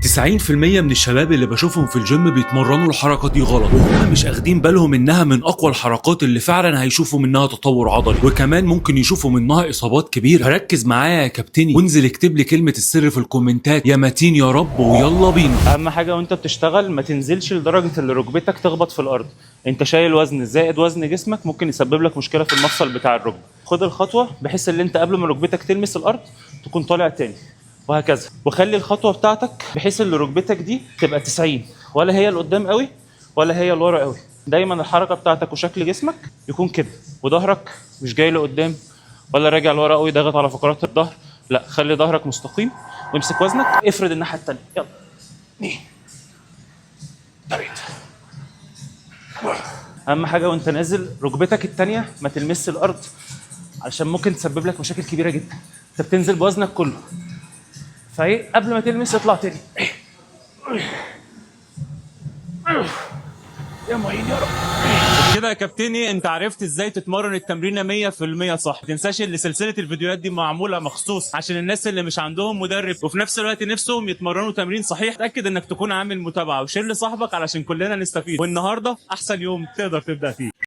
90% من الشباب اللي بشوفهم في الجيم بيتمرنوا الحركة دي غلط، وهم مش اخدين بالهم انها من اقوى الحركات اللي فعلا هيشوفوا منها تطور عضلي، وكمان ممكن يشوفوا منها اصابات كبيرة. فركز معايا يا كابتني وانزل اكتب لي كلمة السر في الكومنتات يا متين يا رب، ويلا بينا. اهم حاجه وانت بتشتغل ما تنزلش لدرجه اللي ركبتك تخبط في الارض. انت شايل وزن زائد وزن جسمك ممكن يسبب لك مشكله في المفصل بتاع الركبه. خد الخطوه بحيث ان انت قبل ما ركبتك تلمس الارض تكون طالع تاني، وهكذا. وخلي الخطوه بتاعتك بحيث ان ركبتك دي تبقى 90، ولا هي لقدام قوي ولا هي لورا قوي. دايما الحركه بتاعتك وشكل جسمك يكون كده، وظهرك مش جاي لقدام ولا راجع لورا قوي ضاغط على فقرات الظهر. لا، خلي ظهرك مستقيم وامسك وزنك، افرد الناحيه الثانيه. يلا اهم حاجه وانت نازل ركبتك الثانيه ما تلمس الارض، علشان ممكن تسبب لك مشاكل كبيره جدا. انت بتنزل بوزنك كله، فايه قبل ما تلمس اطلع تاني. يا معين يا رب. كده يا كابتني انت عرفت ازاي تتمرن التمرينه 100% صح. ما تنساش ان سلسله الفيديوهات دي معموله مخصوص عشان الناس اللي مش عندهم مدرب وفي نفس الوقت نفسهم يتمرنوا تمرين صحيح. اتاكد انك تكون عامل متابعه وشير لصاحبك علشان كلنا نستفيد، والنهارده احسن يوم تقدر تبدا فيه.